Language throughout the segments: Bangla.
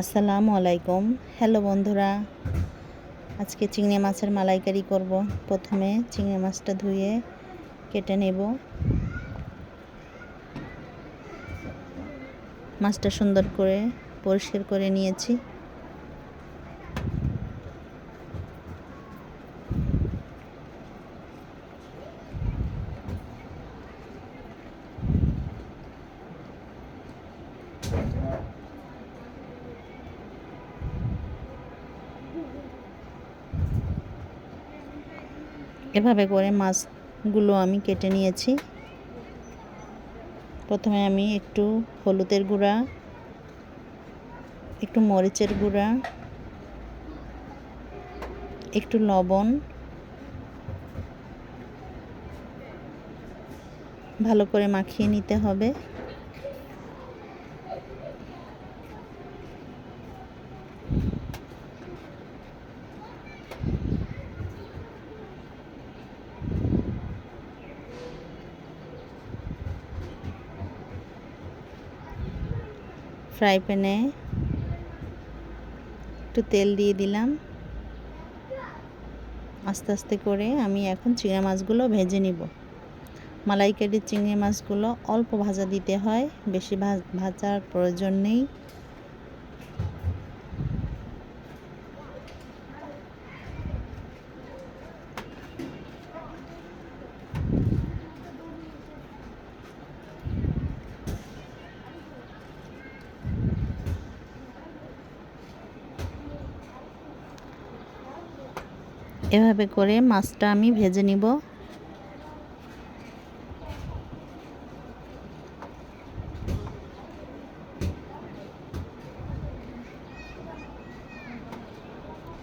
আসসালামু আলাইকুম। হ্যালো বন্ধুরা, আজকে চিংড়ি মাছের মালাইকারি করব। প্রথমে চিংড়ি মাছটা ধুয়ে কেটে নেব। মাছটা সুন্দর করে পরিষ্কার করে নিয়েছি। এভাবে করে মাছগুলো আমি কেটে নিয়েছি। প্রথমে আমি একটু হলুদের গুঁড়া, একটু মরিচের গুঁড়া, একটু লবণ ভালো করে মাখিয়ে নিতে হবে। ফ্রাই প্যানে একটু তেল দিয়ে দিলাম। আস্তে আস্তে করে আমি এখন চিংড়ি মাছগুলো ভেজে নিব। মালাইকারির চিংড়ি মাছগুলো অল্প ভাজা দিতে হয়, বেশি ভাজার প্রয়োজন নেই। এভাবে করে মাছটা আমি ভেজে নিব।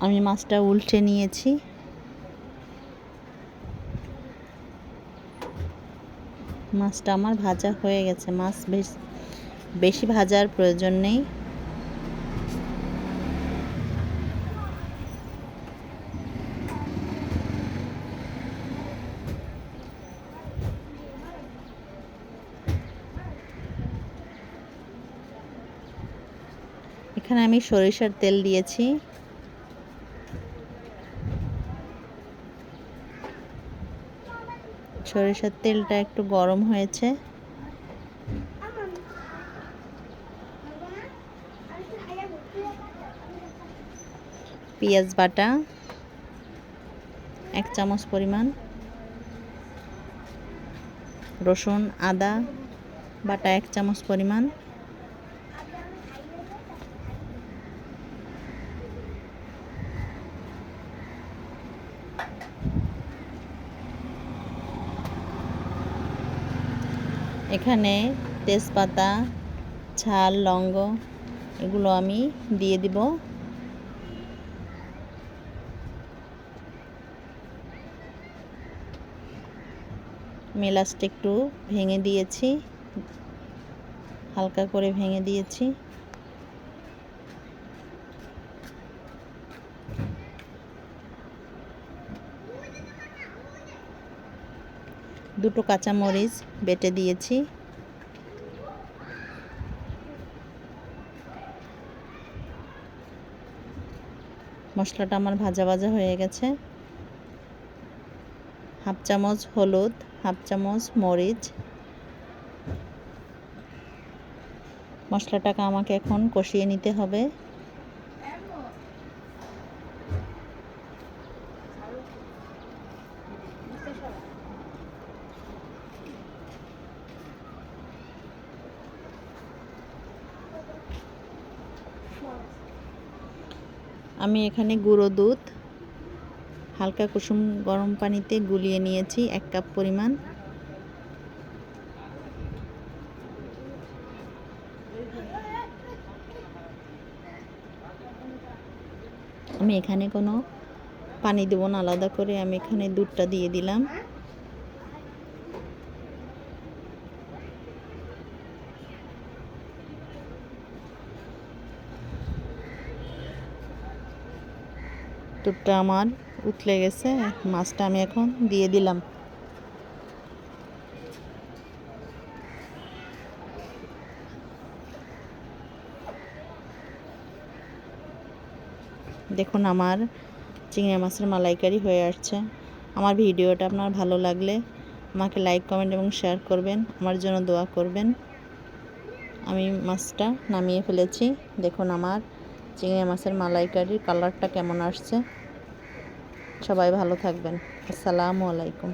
আমি মাছটা উল্টে নিয়েছি। মাছটা আমার ভাজা হয়ে গেছে। মাছ বেশি ভাজার প্রয়োজন নেই। এখানে আমি সরিষার তেল দিয়েছি। সরিষার তেলটা একটু গরম হয়েছে। পেঁয়াজ বাটা 1 চামচ পরিমাণ, রসুন আদা বাটা 1 চামচ পরিমাণ, এখানে তেজপাতা, ঝাল, লবঙ্গ এগুলো আমি দিয়ে দিব। এলাচটা একটু ভেঙে দিয়েছি, হালকা করে ভেঙে দিয়েছি। দুটো কাঁচামরিচ বেটে দিয়েছি। মশলাটা আমার ভাজা ভাজা হয়ে গেছে। 1/2 চামচ হলুদ, 1/2 চামচ মরিচ। মশলাটাকে আমাকে এখন কষিয়ে নিতে হবে। আমি এখানে গুঁড়ো দুধ হালকা কুসুম গরম পানিতে গুলিয়ে নিয়েছি 1 কাপ পরিমাণ। আমি এখানে কোনো পানি দেব না, আলাদা করে আমি এখানে দুধটা দিয়ে দিলাম। দুধটা আমার উতলে গেছে। মাছটা আমি এখন দিয়ে দিলাম। দেখুন আমার চিংড়ি মাছের মালাইকারি হয়ে আসছে। আমার ভিডিওটা আপনার ভালো লাগলে আমাকে লাইক, কমেন্ট এবং শেয়ার করবেন। আমার জন্য দোয়া করবেন। আমি মাছটা নামিয়ে ফেলেছি। দেখুন আমার চিংড়ি মাছের মালাইকারির কালারটা কেমন আসছে। সবাই ভালো থাকবেন। আসসালামু আলাইকুম।